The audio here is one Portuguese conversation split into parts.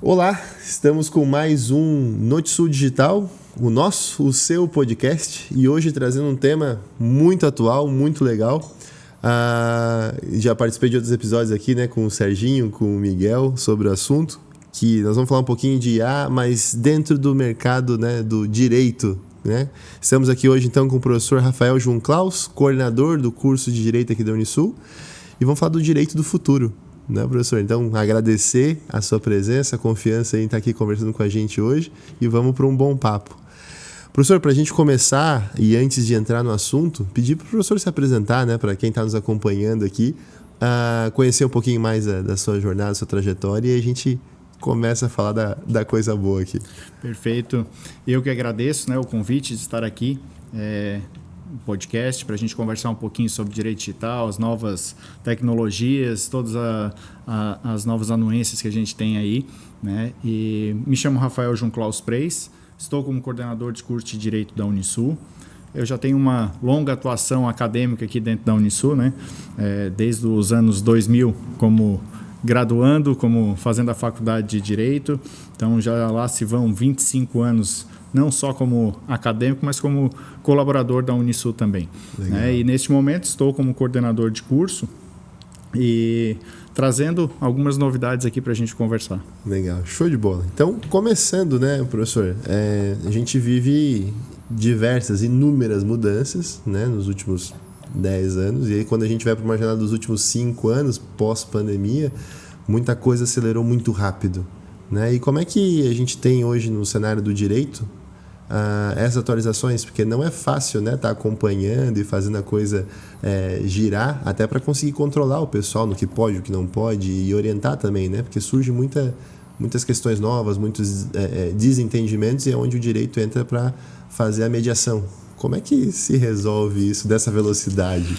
Olá, estamos com mais um Notisul Digital, o seu podcast, e hoje trazendo um tema muito atual, muito legal. Já participei de outros episódios aqui, né, com o Serginho, com o Miguel, sobre o assunto, que nós vamos falar um pouquinho de IA, mas dentro do mercado, né, do direito, né? Estamos aqui hoje então com o professor Rafael João Klaus, coordenador do curso de Direito aqui da Unisul, e vamos falar do direito do futuro. Né, professor? Então, agradecer a sua presença, a confiança em estar aqui conversando com a gente hoje e vamos para um bom papo. Professor, para a gente começar e antes de entrar no assunto, pedir para o professor se apresentar, né, para quem está nos acompanhando aqui, conhecer um pouquinho mais da sua jornada, da sua trajetória e a gente começa a falar da coisa boa aqui. Perfeito. Eu que agradeço, né, o convite de estar aqui. Podcast para a gente conversar um pouquinho sobre direito digital, as novas tecnologias, todas as novas anuências que a gente tem aí, né? E me chamo Rafael João Klaus Preis, estou como coordenador de curso de Direito da Unisul. Eu já tenho uma longa atuação acadêmica aqui dentro da Unisul, né? Desde os anos 2000 como graduando, como fazendo a faculdade de Direito. Então já lá se vão 25 anos não só como acadêmico, mas como colaborador da Unisul também. E neste momento estou como coordenador de curso e trazendo algumas novidades aqui para a gente conversar. Legal, show de bola. Então, começando, né, professor, a gente vive inúmeras mudanças, né, nos últimos 10 anos, e aí quando a gente vai para uma jornada dos últimos 5 anos, pós-pandemia, muita coisa acelerou muito rápido. Né? E como é que a gente tem hoje no cenário do direito essas atualizações? Porque não é fácil, né, tá acompanhando e fazendo a coisa girar, até para conseguir controlar o pessoal no que pode, o que não pode e orientar também, né? Porque surge muitas questões novas, muitos desentendimentos e é onde o direito entra para fazer a mediação. Como é que se resolve isso dessa velocidade?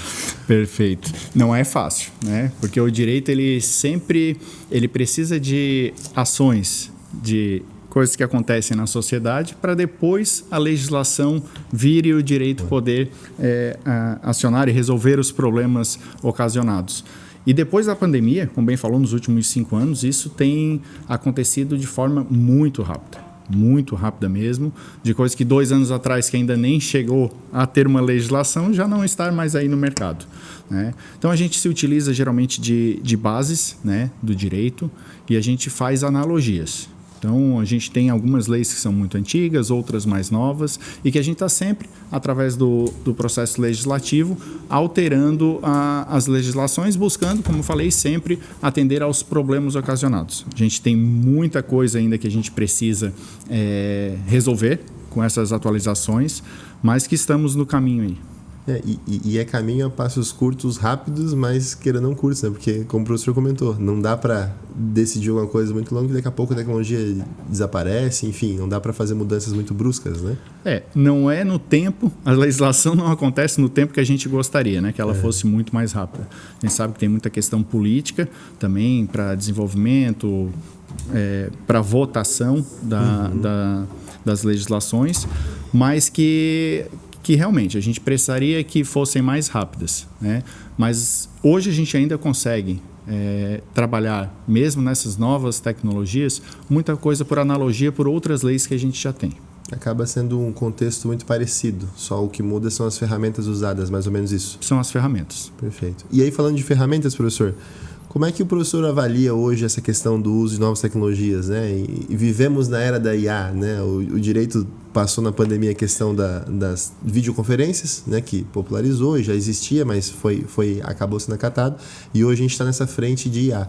Perfeito. Não é fácil, né? Porque o direito ele precisa de ações, de coisas que acontecem na sociedade para depois a legislação vir e o direito poder acionar e resolver os problemas ocasionados. E depois da pandemia, como bem falou, nos últimos 5 anos, isso tem acontecido de forma muito rápida. Muito rápida mesmo, de coisas que 2 anos atrás que ainda nem chegou a ter uma legislação, já não estar mais aí no mercado. Né? Então a gente se utiliza geralmente de bases, né, do direito e a gente faz analogias. Então, a gente tem algumas leis que são muito antigas, outras mais novas, e que a gente está sempre, através do processo legislativo, alterando as legislações, buscando, como eu falei, sempre atender aos problemas ocasionados. A gente tem muita coisa ainda que a gente precisa resolver com essas atualizações, mas que estamos no caminho aí. E é caminho a passos curtos, rápidos, mas queira não curtos, né? Porque, como o professor comentou, não dá para decidir uma coisa muito longa e daqui a pouco a tecnologia desaparece, enfim, não dá para fazer mudanças muito bruscas, né? Não é no tempo, a legislação não acontece no tempo que a gente gostaria, né? Que ela fosse muito mais rápida. A gente sabe que tem muita questão política também para desenvolvimento, para votação das legislações, mas que realmente a gente precisaria que fossem mais rápidas, né? Mas hoje a gente ainda consegue trabalhar, mesmo nessas novas tecnologias, muita coisa por analogia por outras leis que a gente já tem. Acaba sendo um contexto muito parecido, só o que muda são as ferramentas usadas, mais ou menos isso? São as ferramentas. Perfeito. E aí, falando de ferramentas, professor, como é que o professor avalia hoje essa questão do uso de novas tecnologias, né? E vivemos na era da IA, né? O direito passou na pandemia a questão das videoconferências, né? Que popularizou, já existia, mas acabou sendo acatado. E hoje a gente está nessa frente de IA.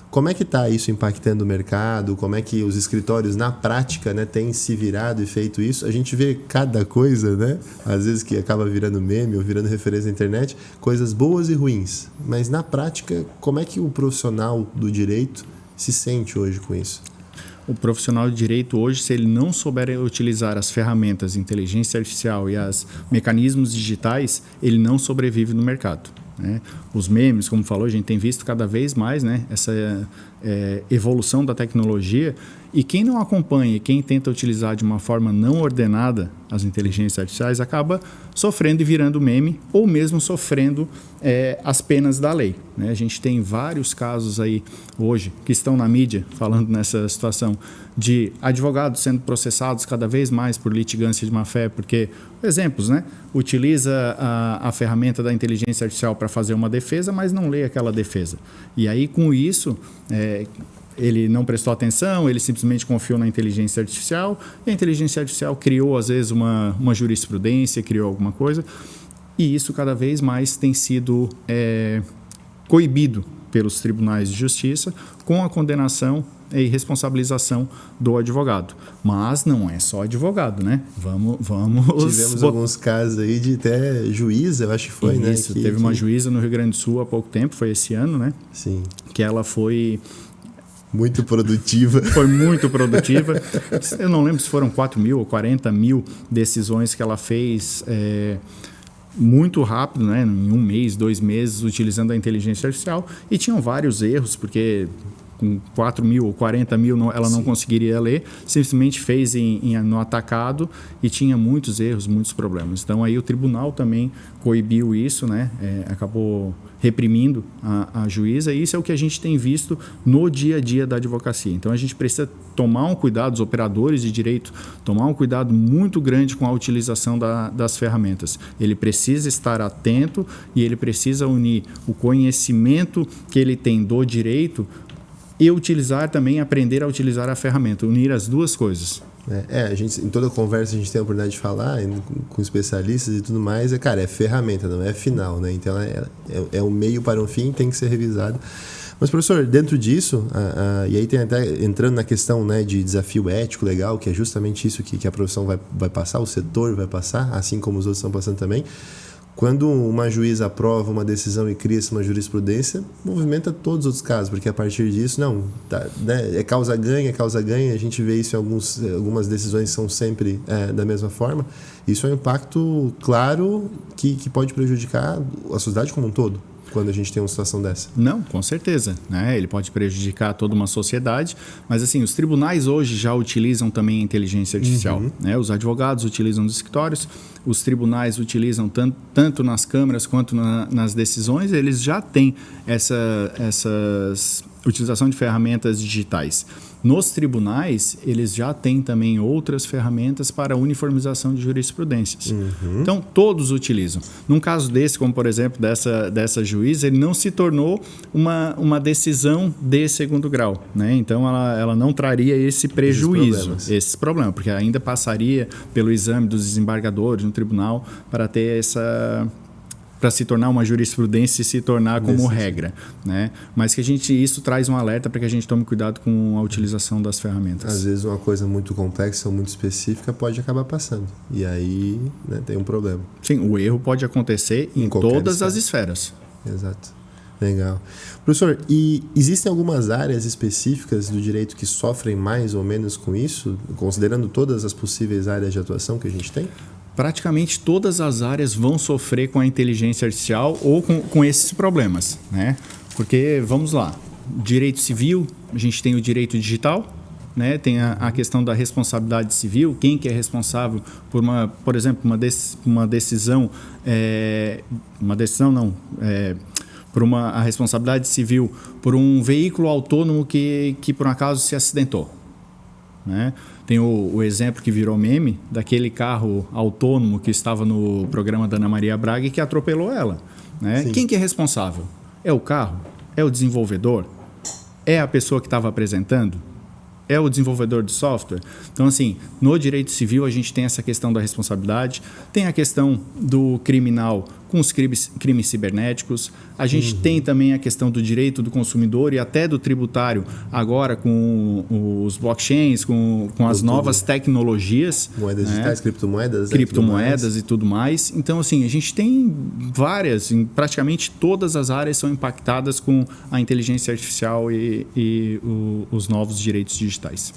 Como é que está isso impactando o mercado? Como é que os escritórios, na prática, né, têm se virado e feito isso? A gente vê cada coisa, né? Às vezes que acaba virando meme ou virando referência na internet, coisas boas e ruins. Mas, na prática, como é que o profissional do direito se sente hoje com isso? O profissional de direito hoje, se ele não souber utilizar as ferramentas de inteligência artificial e os mecanismos digitais, ele não sobrevive no mercado. Né? Os memes, como falou, a gente tem visto cada vez mais, né, essa evolução da tecnologia, e quem não acompanha, quem tenta utilizar de uma forma não ordenada as inteligências artificiais acaba sofrendo e virando meme ou mesmo sofrendo as penas da lei, né? A gente tem vários casos aí hoje que estão na mídia falando nessa situação de advogados sendo processados cada vez mais por litigância de má-fé, porque, exemplos, né? Utiliza a ferramenta da inteligência artificial para fazer uma defesa, mas não lê aquela defesa. E aí, com isso, ele não prestou atenção, ele simplesmente confiou na inteligência artificial, e a inteligência artificial criou, às vezes, uma jurisprudência, criou alguma coisa, e isso cada vez mais tem sido coibido pelos tribunais de justiça com a condenação e responsabilização do advogado. Mas não é só advogado, né? Vamos Tivemos alguns casos aí de até juíza, eu acho que foi, né? Isso, teve uma juíza no Rio Grande do Sul há pouco tempo, foi esse ano, né? Sim. Que ela foi... muito produtiva. Foi muito produtiva. Eu não lembro se foram 4 mil ou 40 mil decisões que ela fez muito rápido, né? Em 1 mês, 2 meses, utilizando a inteligência artificial. E tinham vários erros, porque com 4 mil ou 40 mil ela não conseguiria ler, simplesmente fez no atacado e tinha muitos erros, muitos problemas. Então aí o tribunal também coibiu isso, né? Acabou reprimindo a juíza, e isso é o que a gente tem visto no dia a dia da advocacia. Então a gente precisa tomar um cuidado, os operadores de direito, tomar um cuidado muito grande com a utilização das ferramentas. Ele precisa estar atento e ele precisa unir o conhecimento que ele tem do direito e aprender a utilizar a ferramenta, unir as duas coisas. A gente, em toda conversa a gente tem a oportunidade de falar com especialistas e tudo mais, é ferramenta, não é final, né? Então é um meio para um fim, tem que ser revisado. Mas, professor, dentro disso, e aí tem até entrando na questão, né, de desafio ético legal, que é justamente isso que a profissão vai passar, o setor vai passar, assim como os outros estão passando também. Quando uma juíza aprova uma decisão e cria-se uma jurisprudência, movimenta todos os outros casos, porque a partir disso, é causa-ganha, a gente vê isso em algumas decisões são sempre da mesma forma. Isso é um impacto claro que pode prejudicar a sociedade como um todo, quando a gente tem uma situação dessa. Não, com certeza, né? Ele pode prejudicar toda uma sociedade, mas assim, os tribunais hoje já utilizam também a inteligência artificial, né? Os advogados utilizam nos escritórios, os tribunais utilizam tanto nas câmaras quanto nas decisões, eles já têm essas utilização de ferramentas digitais. Nos tribunais, eles já têm também outras ferramentas para uniformização de jurisprudências. Então, todos utilizam. Num caso desse, como por exemplo dessa juíza, ele não se tornou uma decisão de segundo grau, né? Então, ela não traria esse prejuízo, esses problemas, porque ainda passaria pelo exame dos desembargadores no tribunal para ter para se tornar uma jurisprudência e se tornar como regra, né? Mas que isso traz um alerta para que a gente tome cuidado com a utilização das ferramentas. Às vezes uma coisa muito complexa ou muito específica pode acabar passando. E aí, né, tem um problema. Sim, o erro pode acontecer em todas as esferas. Exato. Legal. Professor, e existem algumas áreas específicas do direito que sofrem mais ou menos com isso, considerando todas as possíveis áreas de atuação que a gente tem? Praticamente todas as áreas vão sofrer com a inteligência artificial ou com esses problemas, né? Porque, vamos lá, direito civil, a gente tem o direito digital, né? Tem a questão da responsabilidade civil, quem que é responsável por por exemplo, uma decisão, por a responsabilidade civil por um veículo autônomo que por um acaso se acidentou, né? Tem o exemplo que virou meme daquele carro autônomo que estava no programa da Ana Maria Braga e que atropelou ela, né? Quem que é responsável? É o carro? É o desenvolvedor? É a pessoa que estava apresentando? É o desenvolvedor de software? Então, assim, no direito civil a gente tem essa questão da responsabilidade, tem a questão do criminal com os crimes cibernéticos, a gente tem também a questão do direito do consumidor e até do tributário, agora com os blockchains, com as novas tecnologias. Moedas digitais, criptomoedas. Criptomoedas e tudo mais. Então, assim, a gente tem várias, praticamente todas as áreas são impactadas com a inteligência artificial e os novos direitos digitais.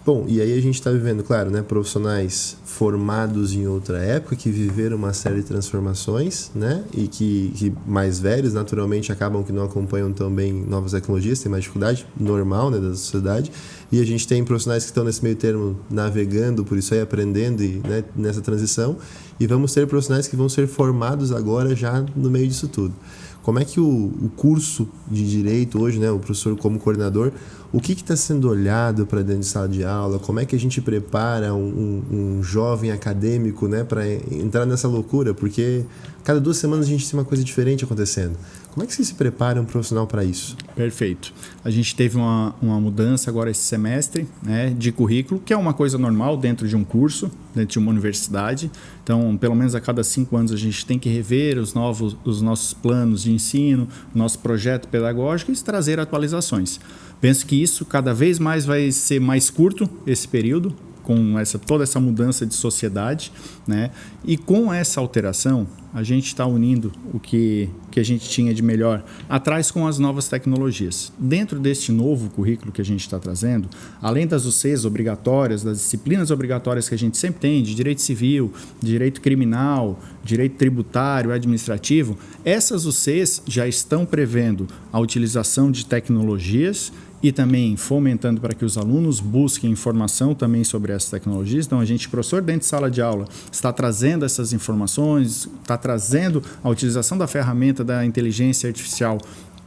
Bom, e aí a gente está vivendo, claro, né, profissionais formados em outra época, que viveram uma série de transformações, né, e que mais velhos, naturalmente, acabam que não acompanham tão bem novas tecnologias, tem mais dificuldade, normal, né, da sociedade. E a gente tem profissionais que estão nesse meio termo navegando por isso aí, aprendendo e, né, nessa transição. E vamos ter profissionais que vão ser formados agora já no meio disso tudo. Como é que o curso de Direito hoje, né, o professor como coordenador, o que está sendo olhado para dentro de sala de aula? Como é que a gente prepara um jovem acadêmico, né, para entrar nessa loucura? Porque cada 2 semanas a gente tem uma coisa diferente acontecendo. Como é que você se prepara um profissional para isso? Perfeito. A gente teve uma mudança agora esse semestre, né, de currículo, que é uma coisa normal dentro de um curso, dentro de uma universidade. Então, pelo menos a cada 5 anos a gente tem que rever os nossos planos de ensino, nosso projeto pedagógico e trazer atualizações. Penso que isso cada vez mais vai ser mais curto, esse período, com toda essa mudança de sociedade, né? E com essa alteração, a gente está unindo o que a gente tinha de melhor atrás com as novas tecnologias. Dentro deste novo currículo que a gente está trazendo, além das UCs obrigatórias, das disciplinas obrigatórias que a gente sempre tem, de direito civil, direito criminal, direito tributário, administrativo, essas UCs já estão prevendo a utilização de tecnologias e também fomentando para que os alunos busquem informação também sobre essas tecnologias. Então, professor dentro de sala de aula, está trazendo essas informações, está trazendo a utilização da ferramenta da inteligência artificial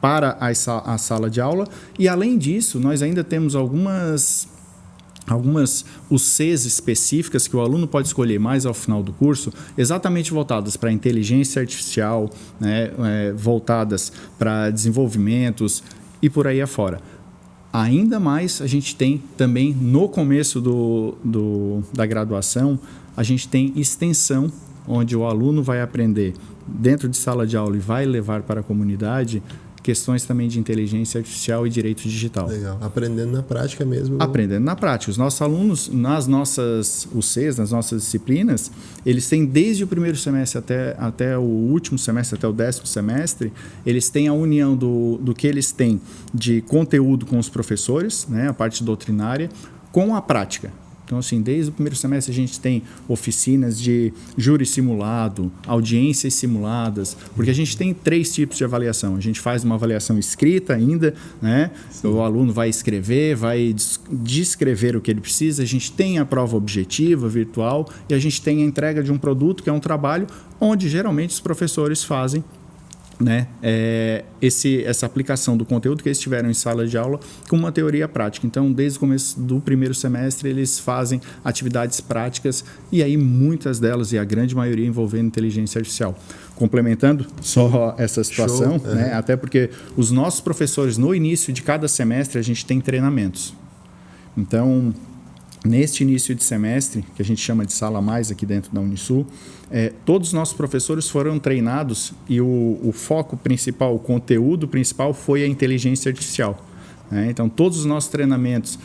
para a sala de aula. E, além disso, nós ainda temos algumas UCs específicas que o aluno pode escolher mais ao final do curso, exatamente voltadas para a inteligência artificial, né, voltadas para desenvolvimentos e por aí afora. Ainda mais, a gente tem também, no começo da graduação, a gente tem extensão, onde o aluno vai aprender dentro de sala de aula e vai levar para a comunidade questões também de inteligência artificial e direito digital. Legal. Aprendendo na prática mesmo. Aprendendo na prática. Os nossos alunos, nas nossas UCs, nas nossas disciplinas, eles têm desde o primeiro semestre até o último semestre, até o 10º semestre, eles têm a união do que eles têm de conteúdo com os professores, né, a parte doutrinária, com a prática. Então, assim, desde o primeiro semestre a gente tem oficinas de júri simulado, audiências simuladas, porque a gente tem 3 tipos de avaliação. A gente faz uma avaliação escrita ainda, né? O aluno vai escrever, vai descrever o que ele precisa. A gente tem a prova objetiva, virtual, e a gente tem a entrega de um produto, que é um trabalho, onde geralmente os professores fazem, né, essa aplicação do conteúdo que eles tiveram em sala de aula com uma teoria prática. Então, desde o começo do primeiro semestre, eles fazem atividades práticas e aí muitas delas, e a grande maioria, envolvendo inteligência artificial. Complementando só essa situação, né, até porque os nossos professores, no início de cada semestre, a gente tem treinamentos. Então, neste início de semestre, que a gente chama de Sala Mais aqui dentro da Unisul, todos os nossos professores foram treinados e o foco principal, o conteúdo principal foi a inteligência artificial. Né? Então, todos os nossos treinamentos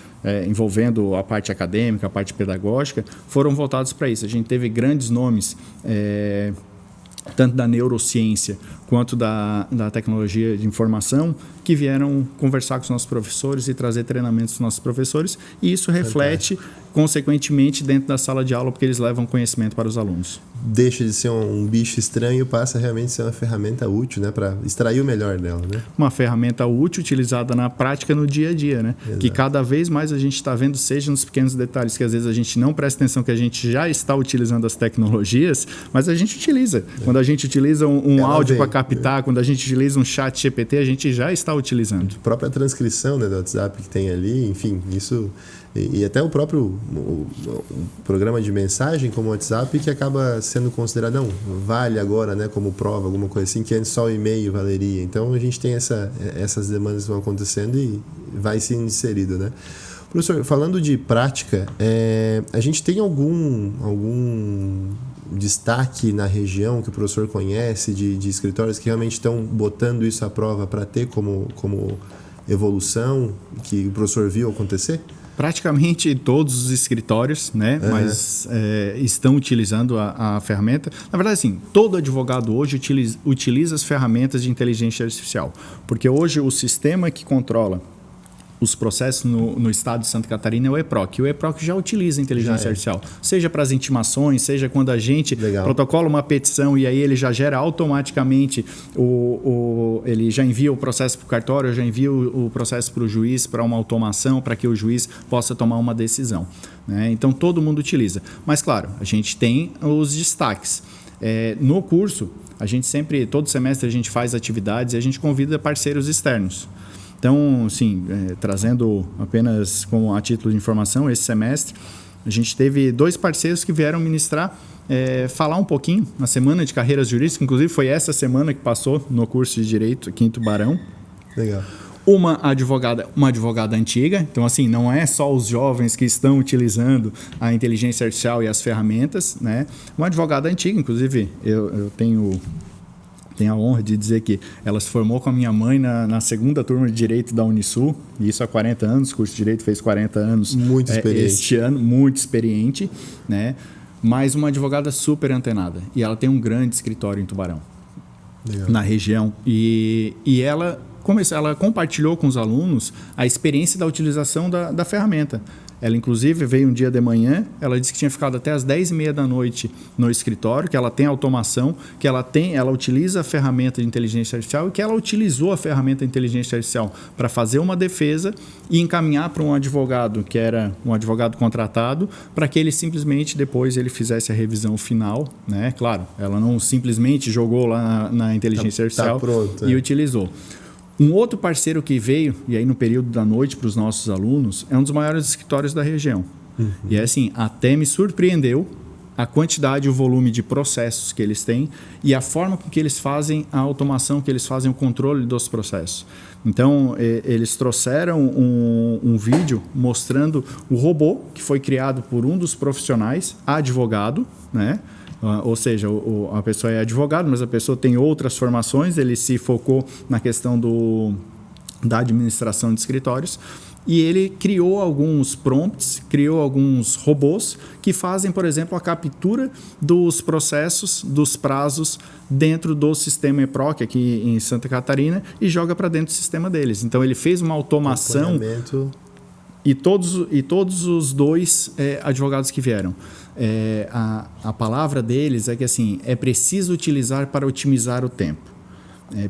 envolvendo a parte acadêmica, a parte pedagógica, foram voltados para isso. A gente teve grandes nomes, tanto da neurociência quanto da tecnologia de informação, que vieram conversar com os nossos professores e trazer treinamentos dos nossos professores, e isso reflete, consequentemente, dentro da sala de aula, porque eles levam conhecimento para os alunos. Deixa de ser um bicho estranho e passa realmente a ser uma ferramenta útil, né, para extrair o melhor dela, né? Uma ferramenta útil, utilizada na prática, no dia a dia, né? Exato. Que cada vez mais a gente está vendo, seja nos pequenos detalhes, que às vezes a gente não presta atenção, que a gente já está utilizando as tecnologias, mas a gente utiliza. Quando a gente utiliza um áudio para captar, quando a gente utiliza um chat GPT, a gente já está utilizando. A própria transcrição, né, do WhatsApp que tem ali, enfim, isso... E até o próprio o programa de mensagem como o WhatsApp, que acaba sendo considerado, não, vale agora, né, como prova, alguma coisa assim, que antes só o e-mail valeria. Então, a gente tem essas demandas que vão acontecendo e vai sendo inserido, né? Professor, falando de prática, a gente tem algum destaque na região que o professor conhece de escritórios que realmente estão botando isso à prova para ter como evolução que o professor viu acontecer? Praticamente todos os escritórios, né, mas estão utilizando a ferramenta. Na verdade, assim, todo advogado hoje utiliza as ferramentas de inteligência artificial, porque hoje o sistema que controla os processos no estado de Santa Catarina é o EPROC. O EPROC já utiliza inteligência artificial, seja para as intimações, seja quando a gente protocola uma petição e aí ele já gera automaticamente, ele já envia o processo para o cartório, já envia o processo para o juiz, para uma automação, para que o juiz possa tomar uma decisão, né? Então, todo mundo utiliza. Mas, claro, a gente tem os destaques. No curso, a gente sempre, todo semestre a gente faz atividades e a gente convida parceiros externos. Então, sim, trazendo apenas como a título de informação, esse semestre, a gente teve 2 parceiros que vieram ministrar, falar um pouquinho na Semana de Carreiras Jurídicas, inclusive foi essa semana que passou no curso de Direito aqui em Tubarão. Legal. Uma advogada antiga, então assim, não é só os jovens que estão utilizando a inteligência artificial e as ferramentas, né? Uma advogada antiga, inclusive eu tenho a honra de dizer que ela se formou com a minha mãe na segunda turma de Direito da Unisul, e isso há 40 anos, o curso de Direito fez 40 anos. Muito experiente. Este ano, muito experiente, né? Mas uma advogada super antenada, e ela tem um grande escritório em Tubarão, na região, e ela compartilhou com os alunos a experiência da utilização da ferramenta. Ela, inclusive, veio um dia de manhã, ela disse que tinha ficado até as 10h30 da noite no escritório, que ela tem automação, que ela utiliza a ferramenta de inteligência artificial e que ela utilizou a ferramenta de inteligência artificial para fazer uma defesa e encaminhar para um advogado, que era um advogado contratado, para que ele simplesmente, depois, ele fizesse a revisão final, né? Claro, ela não simplesmente jogou lá na inteligência artificial e utilizou. Um outro parceiro que veio, e aí no período da noite para os nossos alunos, é um dos maiores escritórios da região. E é assim, até me surpreendeu a quantidade e o volume de processos que eles têm e a forma com que eles fazem a automação, que eles fazem o controle dos processos. Então, eles trouxeram um vídeo mostrando o robô que foi criado por um dos profissionais, advogado, né? Ou seja, a pessoa é advogado, mas a pessoa tem outras formações, ele se focou na questão da administração de escritórios e ele criou alguns prompts, criou alguns robôs que fazem, por exemplo, a captura dos processos, dos prazos dentro do sistema EPROC aqui em Santa Catarina e joga para dentro do sistema deles. Então, ele fez uma automação e todos os 2 advogados que vieram. A palavra deles é que assim, é preciso utilizar para otimizar o tempo.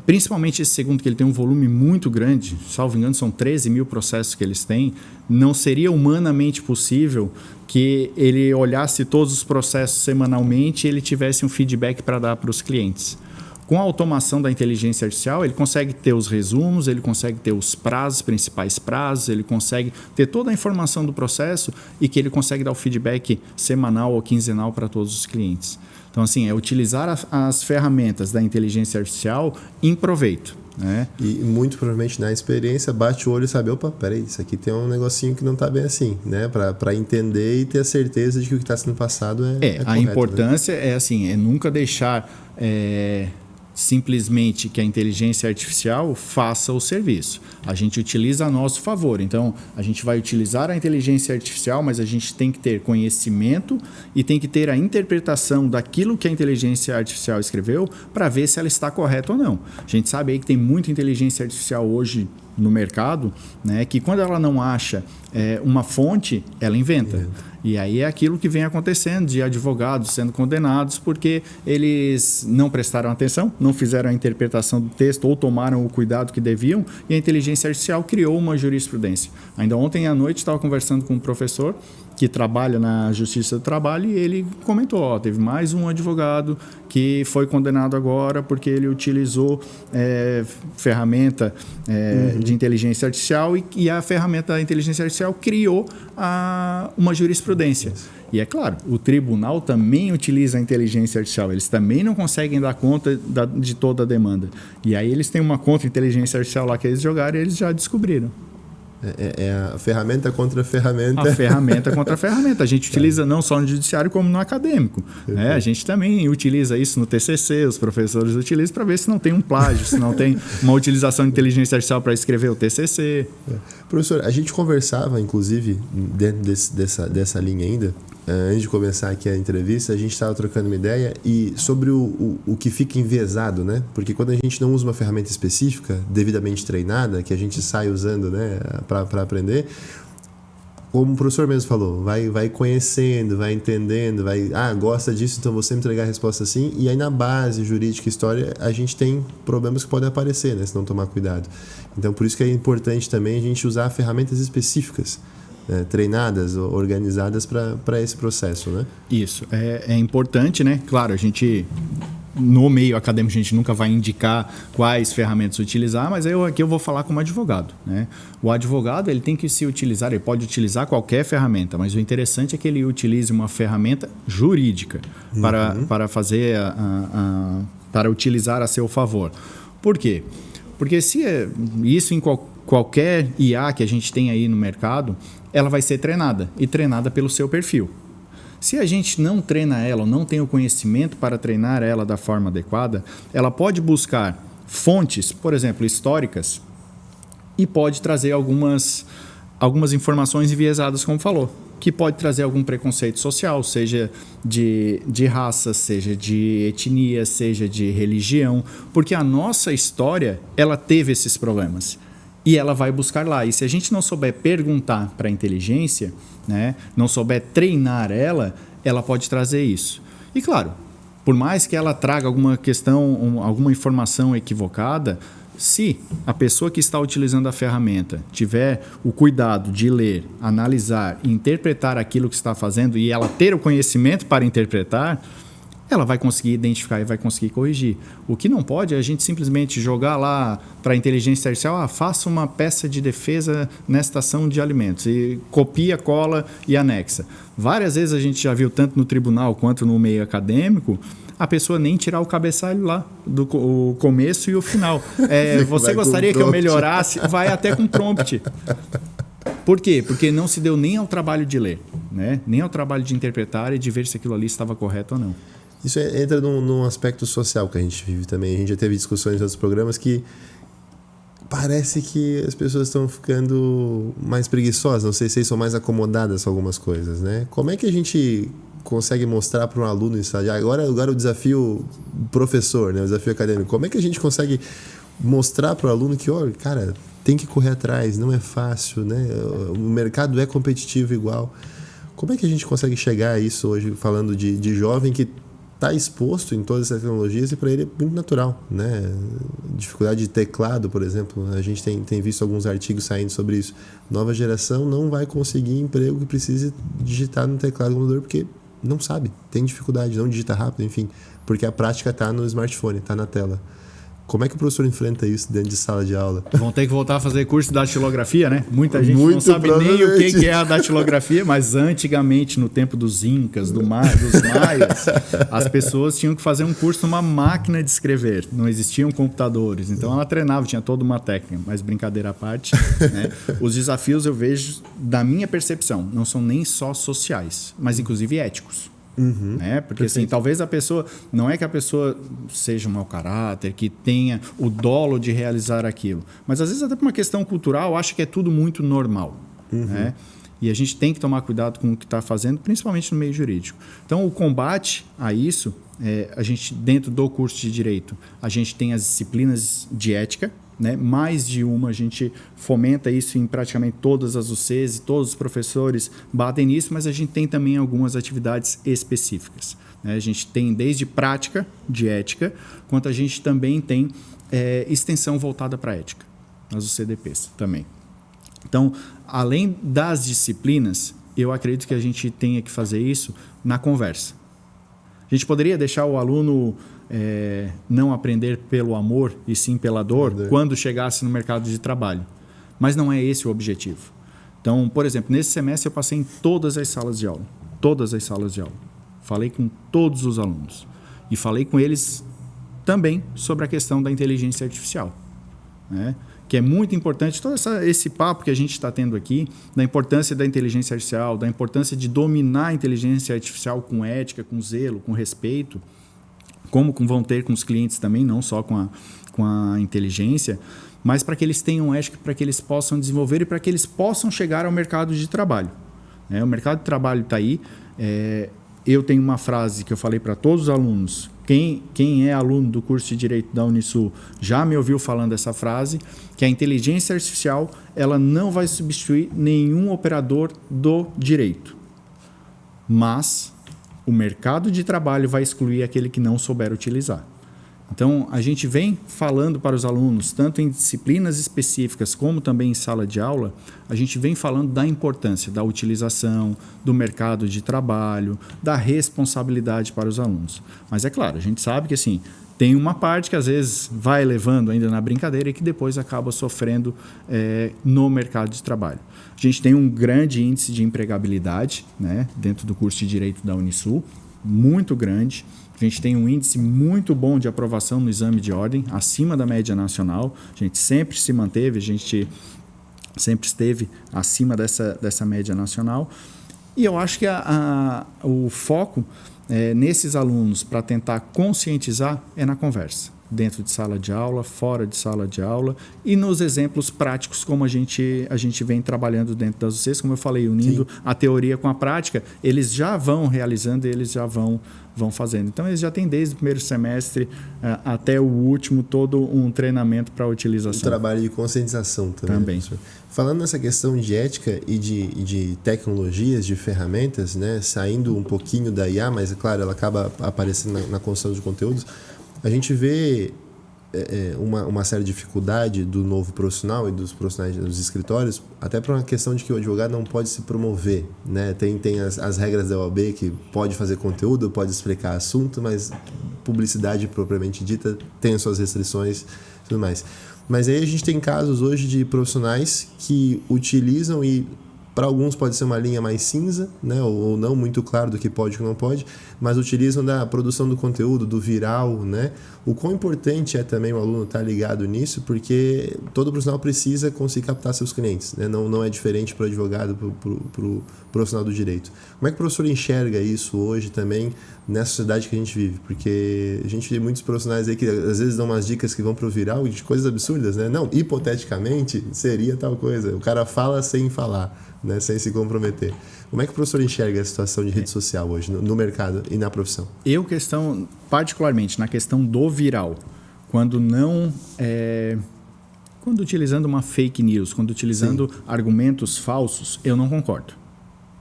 Principalmente esse segundo, que ele tem um volume muito grande, salvo engano, são 13 mil processos que eles têm. Não seria humanamente possível que ele olhasse todos os processos semanalmente e ele tivesse um feedback para dar para os clientes. Com a automação da inteligência artificial, ele consegue ter os resumos, ele consegue ter os prazos, principais prazos, ele consegue ter toda a informação do processo e que ele consegue dar o feedback semanal ou quinzenal para todos os clientes. Então, assim, é utilizar as ferramentas da inteligência artificial em proveito, né? E muito provavelmente na experiência bate o olho e sabe, opa, peraí, isso aqui tem um negocinho que não está bem assim, né? Para entender e ter a certeza de que o que está sendo passado é correto, a importância, né? É nunca deixar simplesmente que a inteligência artificial faça o serviço. A gente utiliza a nosso favor. Então, a gente vai utilizar a inteligência artificial, mas a gente tem que ter conhecimento e tem que ter a interpretação daquilo que a inteligência artificial escreveu para ver se ela está correta ou não. A gente sabe aí que tem muita inteligência artificial hoje no mercado, né, que quando ela não acha uma fonte, ela inventa. E aí é aquilo que vem acontecendo de advogados sendo condenados porque eles não prestaram atenção, não fizeram a interpretação do texto ou tomaram o cuidado que deviam e a inteligência artificial criou uma jurisprudência. Ainda ontem à noite estava conversando com um professor que trabalha na Justiça do Trabalho e ele comentou, teve mais um advogado que foi condenado agora porque ele utilizou ferramenta de inteligência artificial e a ferramenta da inteligência artificial criou uma jurisprudência. E é claro, o tribunal também utiliza a inteligência artificial, eles também não conseguem dar conta de toda a demanda. E aí eles têm uma contra inteligência artificial lá que eles jogaram e eles já descobriram. É a ferramenta contra a ferramenta. A ferramenta contra a ferramenta. A gente utiliza não só no judiciário, como no acadêmico. A gente também utiliza isso no TCC, os professores utilizam para ver se não tem um plágio, se não tem uma utilização de inteligência artificial para escrever o TCC. Professor, a gente conversava, inclusive, dentro dessa linha ainda, antes de começar aqui a entrevista, a gente estava trocando uma ideia e sobre o que fica enviesado, né? Porque quando a gente não usa uma ferramenta específica, devidamente treinada, que a gente sai usando, né, para aprender, como o professor mesmo falou, vai conhecendo, vai entendendo, gosta disso, então vou sempre entregar a resposta assim. E aí na base jurídica e história, a gente tem problemas que podem aparecer, né, se não tomar cuidado. Então por isso que é importante também a gente usar ferramentas específicas, treinadas, organizadas para esse processo, né? Isso, é importante, né? Claro, a gente... No meio acadêmico, a gente nunca vai indicar quais ferramentas utilizar, mas aqui eu vou falar como advogado, né? O advogado ele tem que se utilizar, ele pode utilizar qualquer ferramenta, mas o interessante é que ele utilize uma ferramenta jurídica para fazer para utilizar a seu favor. Por quê? Porque se isso em qualquer IA que a gente tem aí no mercado, ela vai ser treinada e treinada pelo seu perfil. Se a gente não treina ela, ou não tem o conhecimento para treinar ela da forma adequada, ela pode buscar fontes, por exemplo, históricas, e pode trazer algumas informações enviesadas, como falou, que pode trazer algum preconceito social, seja de raça, seja de etnia, seja de religião, porque a nossa história ela teve esses problemas. E ela vai buscar lá. E se a gente não souber perguntar para a inteligência, né, não souber treinar ela pode trazer isso. E claro, por mais que ela traga alguma questão, alguma informação equivocada, se a pessoa que está utilizando a ferramenta tiver o cuidado de ler, analisar e interpretar aquilo que está fazendo e ela ter o conhecimento para interpretar, ela vai conseguir identificar e vai conseguir corrigir. O que não pode é a gente simplesmente jogar lá para a inteligência artificial, faça uma peça de defesa nesta ação de alimentos, e copia, cola e anexa. Várias vezes a gente já viu, tanto no tribunal quanto no meio acadêmico, a pessoa nem tirar o cabeçalho lá, o começo e o final. Você gostaria que eu melhorasse? Vai até com prompt. Por quê? Porque não se deu nem ao trabalho de ler, né? Nem ao trabalho de interpretar e de ver se aquilo ali estava correto ou não. Isso entra num aspecto social que a gente vive também. A gente já teve discussões em outros programas que parece que as pessoas estão ficando mais preguiçosas, não sei se são mais acomodadas com algumas coisas, né? Como é que a gente consegue mostrar para um aluno isso? Agora o desafio professor, né? O desafio acadêmico. Como é que a gente consegue mostrar para o aluno que, olha, cara, tem que correr atrás, não é fácil, né? O mercado é competitivo igual. Como é que a gente consegue chegar a isso hoje, falando de jovem que está exposto em todas as tecnologias e para ele é muito natural, né? Dificuldade de teclado, por exemplo, a gente tem visto alguns artigos saindo sobre isso. Nova geração não vai conseguir emprego que precise digitar no teclado do computador porque não sabe, tem dificuldade, não digita rápido, enfim, porque a prática está no smartphone, está na tela. Como é que o professor enfrenta isso dentro de sala de aula? Vão ter que voltar a fazer curso de datilografia, né? Muita gente não sabe nem o que é a datilografia, mas antigamente, no tempo dos incas, dos maias, as pessoas tinham que fazer um curso numa máquina de escrever. Não existiam computadores. Então, ela treinava, tinha toda uma técnica. Mas, brincadeira à parte, né? Os desafios, eu vejo, da minha percepção, não são nem só sociais, mas, inclusive, éticos. Né? Porque assim, talvez a pessoa, não é que a pessoa seja um mau caráter, que tenha o dolo de realizar aquilo, mas às vezes até por uma questão cultural acha que é tudo muito normal, né? E a gente tem que tomar cuidado com o que está fazendo, principalmente no meio jurídico. Então o combate a isso, a gente dentro do curso de Direito, a gente tem as disciplinas de ética, né? Mais de uma, a gente fomenta isso em praticamente todas as UCs e todos os professores batem nisso, mas a gente tem também algumas atividades específicas, né? A gente tem desde prática de ética, quanto a gente também tem extensão voltada para a ética, nas UCDPs também. Então, além das disciplinas, eu acredito que a gente tenha que fazer isso na conversa. A gente poderia deixar o aluno não aprender pelo amor e sim pela dor quando chegasse no mercado de trabalho. Mas não é esse o objetivo. Então, por exemplo, nesse semestre eu passei em todas as salas de aula. Todas as salas de aula. Falei com todos os alunos. E falei com eles também sobre a questão da inteligência artificial, né? Que é muito importante, todo esse papo que a gente está tendo aqui, da importância da inteligência artificial, da importância de dominar a inteligência artificial com ética, com zelo, com respeito, como vão ter com os clientes também, não só com a inteligência, mas para que eles tenham ética, para que eles possam desenvolver e para que eles possam chegar ao mercado de trabalho. O mercado de trabalho está aí, Eu tenho uma frase que eu falei para todos os alunos. Quem é aluno do curso de Direito da Unisul já me ouviu falando essa frase, que a inteligência artificial ela não vai substituir nenhum operador do direito. Mas o mercado de trabalho vai excluir aquele que não souber utilizar. Então, a gente vem falando para os alunos, tanto em disciplinas específicas como também em sala de aula, a gente vem falando da importância da utilização, do mercado de trabalho, da responsabilidade para os alunos. Mas é claro, a gente sabe que assim, tem uma parte que às vezes vai levando ainda na brincadeira e que depois acaba sofrendo no mercado de trabalho. A gente tem um grande índice de empregabilidade, né, dentro do curso de Direito da Unisul, muito grande. A gente tem um índice muito bom de aprovação no exame de ordem, acima da média nacional. A gente sempre se manteve, a gente sempre esteve acima dessa média nacional. E eu acho que o foco nesses alunos para tentar conscientizar é na conversa. Dentro de sala de aula, fora de sala de aula e nos exemplos práticos como a gente vem trabalhando dentro das UCs, como eu falei, unindo a teoria com a prática, eles já vão realizando e eles já vão fazendo. Então, eles já têm desde o primeiro semestre até o último todo um treinamento para a utilização. Um trabalho de conscientização também. Falando nessa questão de ética e de tecnologias, de ferramentas, né, saindo um pouquinho da IA, mas, é claro, ela acaba aparecendo na construção de conteúdos, a gente vê uma séria dificuldade do novo profissional e dos profissionais dos escritórios, até para uma questão de que o advogado não pode se promover, né? Tem as regras da OAB que pode fazer conteúdo, pode explicar assunto, mas publicidade propriamente dita tem as suas restrições e tudo mais. Mas aí a gente tem casos hoje de profissionais que utilizam e para alguns pode ser uma linha mais cinza, né, ou não muito claro do que pode e o que não pode, mas utilizam da produção do conteúdo, do viral, né? O quão importante é também o aluno estar ligado nisso, porque todo profissional precisa conseguir captar seus clientes, né? Não é diferente para o advogado, para o profissional do direito. Como é que o professor enxerga isso hoje também nessa sociedade que a gente vive? Porque a gente vê muitos profissionais aí que às vezes dão umas dicas que vão para o viral de coisas absurdas, né? Não, hipoteticamente seria tal coisa. O cara fala sem falar, né, sem se comprometer. Como é que o professor enxerga a situação de rede social hoje, no mercado e na profissão? Particularmente na questão do viral, quando utilizando uma fake news, quando utilizando argumentos falsos, eu não concordo,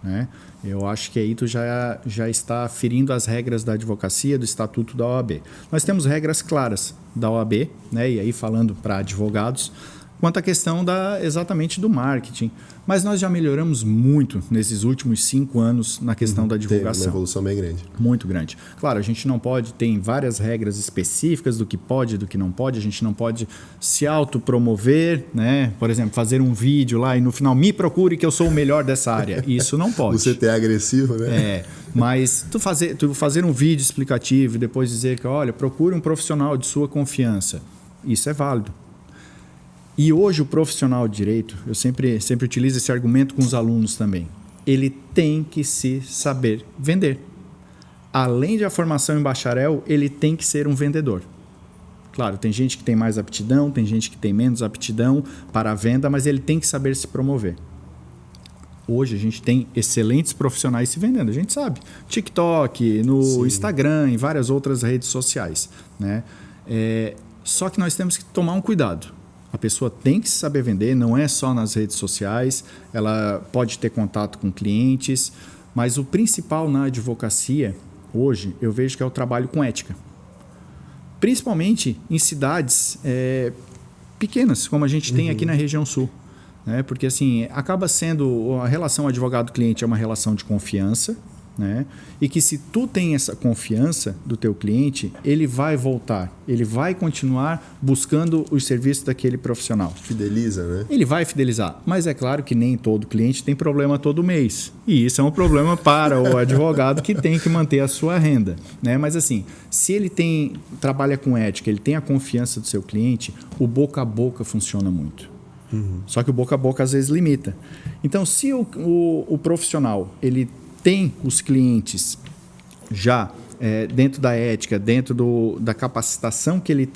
né? Eu acho que aí tu já está ferindo as regras da advocacia, do estatuto da OAB. Nós temos regras claras da OAB, né, e aí falando para advogados, quanto à questão exatamente do marketing. Mas nós já melhoramos muito nesses últimos 5 anos na questão da divulgação. Tem uma evolução bem grande. Muito grande. Claro, a gente não pode, tem várias regras específicas do que pode e do que não pode. A gente não pode se autopromover, né? Por exemplo, fazer um vídeo lá e no final, me procure que eu sou o melhor dessa área. Isso não pode. O CTA agressivo, né? Mas tu fazer um vídeo explicativo e depois dizer que, olha, procure um profissional de sua confiança. Isso é válido. E hoje o profissional de direito, eu sempre utilizo esse argumento com os alunos também, ele tem que se saber vender. Além de a formação em bacharel, ele tem que ser um vendedor. Claro, tem gente que tem mais aptidão, tem gente que tem menos aptidão para a venda, mas ele tem que saber se promover. Hoje a gente tem excelentes profissionais se vendendo, a gente sabe. TikTok, no Instagram, em várias outras redes sociais, né? Só que nós temos que tomar um cuidado. A pessoa tem que saber vender, não é só nas redes sociais, ela pode ter contato com clientes, mas o principal na advocacia, hoje, eu vejo que é o trabalho com ética. Principalmente em cidades pequenas, como a gente tem aqui na região sul. Né? Porque assim, acaba sendo, a relação advogado-cliente é uma relação de confiança, né? E que se tu tem essa confiança do teu cliente, ele vai voltar, ele vai continuar buscando os serviços daquele profissional. Fideliza, né? Ele vai fidelizar, mas é claro que nem todo cliente tem problema todo mês. E isso é um problema para o advogado que tem que manter a sua renda, né? Mas assim, se ele trabalha com ética, ele tem a confiança do seu cliente, o boca a boca funciona muito. Só que o boca a boca às vezes limita. Então, se o profissional ele tem os clientes já dentro da ética, dentro da capacitação que ele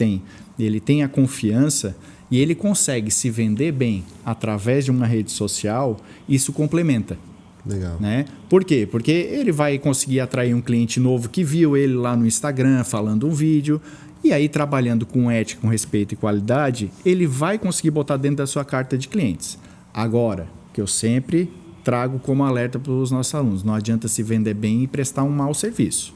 tem a confiança e ele consegue se vender bem através de uma rede social, isso complementa. Legal. Né? Por quê? Porque ele vai conseguir atrair um cliente novo que viu ele lá no Instagram falando um vídeo. E aí, trabalhando com ética, com respeito e qualidade, ele vai conseguir botar dentro da sua carta de clientes. Agora, que eu sempre trago como alerta para os nossos alunos, não adianta se vender bem e prestar um mau serviço.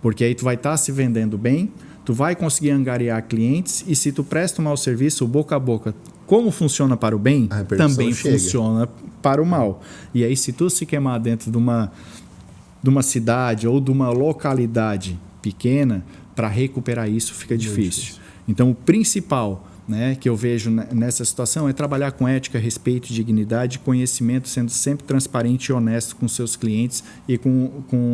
Porque aí tu vai estar se vendendo bem, tu vai conseguir angariar clientes e se tu presta um mau serviço, o boca a boca, como funciona para o bem, também funciona para o mal. E aí, se tu se queimar dentro de uma cidade ou de uma localidade pequena, para recuperar isso fica difícil. Então, o principal, né, que eu vejo nessa situação é trabalhar com ética, respeito, dignidade, conhecimento, sendo sempre transparente e honesto com seus clientes e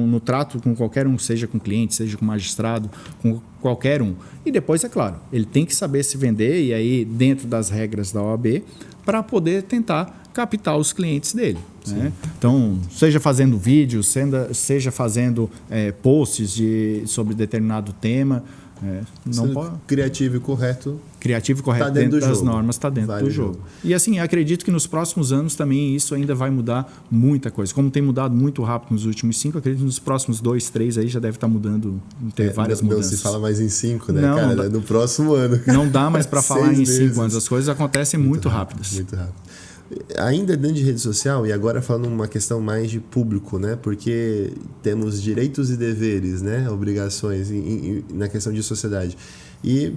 no trato com qualquer um, seja com cliente, seja com magistrado, com qualquer um. E depois, é claro, ele tem que saber se vender e aí dentro das regras da OAB para poder tentar captar os clientes dele. Né? Então, seja fazendo vídeos, seja fazendo posts sobre determinado tema. Não pode... Criativo e correto. Criativo e correto dentro das normas, está dentro do jogo. E assim, acredito que nos próximos anos também isso ainda vai mudar muita coisa. Como tem mudado muito rápido nos últimos 5, acredito que nos próximos 2, 3 aí já deve estar mudando, ter várias mudanças. Não se fala mais em 5, né, não, cara? No próximo ano. Não dá mais para falar em 5 anos. As coisas acontecem muito rápidas. Muito rápido. Ainda dentro de rede social, e agora falando uma questão mais de público, né? Porque temos direitos e deveres, né? Obrigações na questão de sociedade. E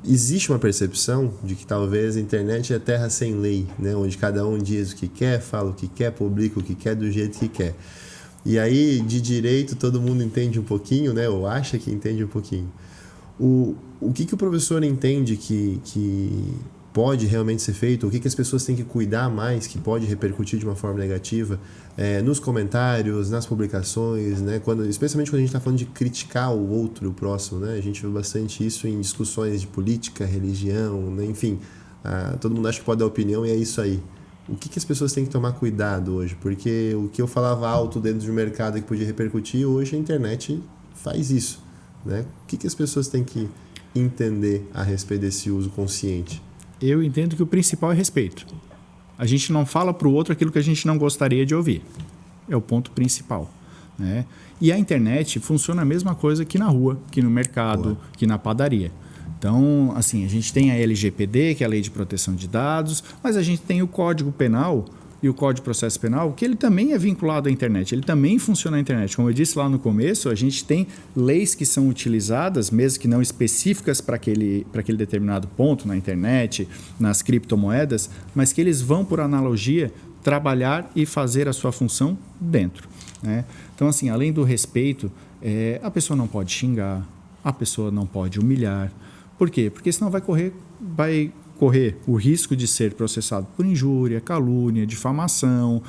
existe uma percepção de que talvez a internet é terra sem lei, né? Onde cada um diz o que quer, fala o que quer, publica o que quer, do jeito que quer. E aí, de direito, todo mundo entende um pouquinho, né? Ou acha que entende um pouquinho. O que o professor entende que pode realmente ser feito, o que as pessoas têm que cuidar mais, que pode repercutir de uma forma negativa, nos comentários, nas publicações, né? Especialmente quando a gente está falando de criticar o outro, o próximo, né? A gente vê bastante isso em discussões de política, religião, né? Enfim, todo mundo acha que pode dar opinião e é isso aí. O que as pessoas têm que tomar cuidado hoje? Porque o que eu falava alto dentro de um mercado que podia repercutir, hoje a internet faz isso, né? O que as pessoas têm que entender a respeito desse uso consciente? Eu entendo que o principal é respeito. A gente não fala para o outro aquilo que a gente não gostaria de ouvir. É o ponto principal. Né? E a internet funciona a mesma coisa que na rua, que no mercado, que na padaria. Então, assim, a gente tem a LGPD, que é a Lei de Proteção de Dados, mas a gente tem o Código Penal e o Código de Processo Penal, que ele também é vinculado à internet, ele também funciona na internet. Como eu disse lá no começo, a gente tem leis que são utilizadas, mesmo que não específicas para aquele determinado ponto na internet, nas criptomoedas, mas que eles vão, por analogia, trabalhar e fazer a sua função dentro. Né? Então, assim, além do respeito, a pessoa não pode xingar, a pessoa não pode humilhar. Por quê? Porque senão vai correr o risco de ser processado por injúria, calúnia, difamação,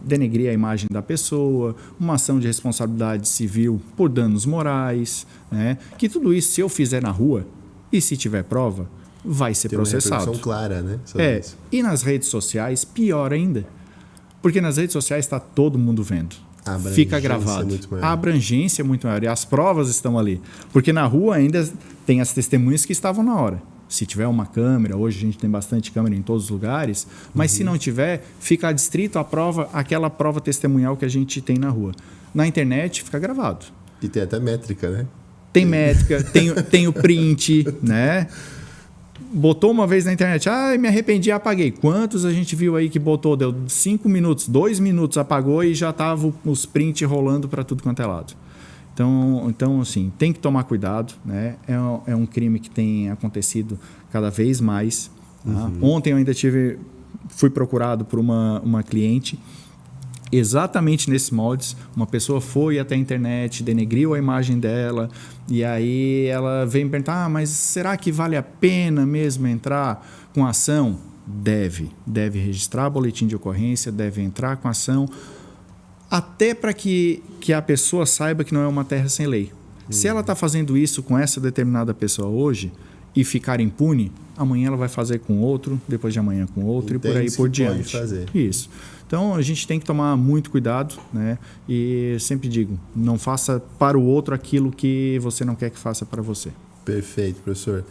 denegrir a imagem da pessoa, uma ação de responsabilidade civil por danos morais, né? Que tudo isso, se eu fizer na rua e se tiver prova, vai ser processado. Tem uma repercussão clara, né? Isso. E nas redes sociais, pior ainda. Porque nas redes sociais está todo mundo vendo. Fica gravado. A abrangência é muito maior. E as provas estão ali. Porque na rua ainda tem as testemunhas que estavam na hora. Se tiver uma câmera, hoje a gente tem bastante câmera em todos os lugares, mas se não tiver, fica adstrito a prova, aquela prova testemunhal que a gente tem na rua. Na internet fica gravado. E tem até métrica, né? Tem métrica, tem o print, né? Botou uma vez na internet, me arrependi, apaguei. Quantos a gente viu aí que botou, deu 5 minutos, 2 minutos, apagou e já estavam os prints rolando para tudo quanto é lado. Então, assim, tem que tomar cuidado, né? É um crime que tem acontecido cada vez mais. Tá? Ontem eu ainda fui procurado por uma cliente, exatamente nesses moldes. Uma pessoa foi até a internet, denegriu a imagem dela, e aí ela veio me perguntar, mas será que vale a pena mesmo entrar com ação? Deve registrar boletim de ocorrência, deve entrar com ação, até para que a pessoa saiba que não é uma terra sem lei. Se ela está fazendo isso com essa determinada pessoa hoje e ficar impune, amanhã ela vai fazer com outro, depois de amanhã com outro, entende, e por aí por diante. Pode fazer. Isso. Então, a gente tem que tomar muito cuidado, né? E sempre digo, não faça para o outro aquilo que você não quer que faça para você. Perfeito, professor.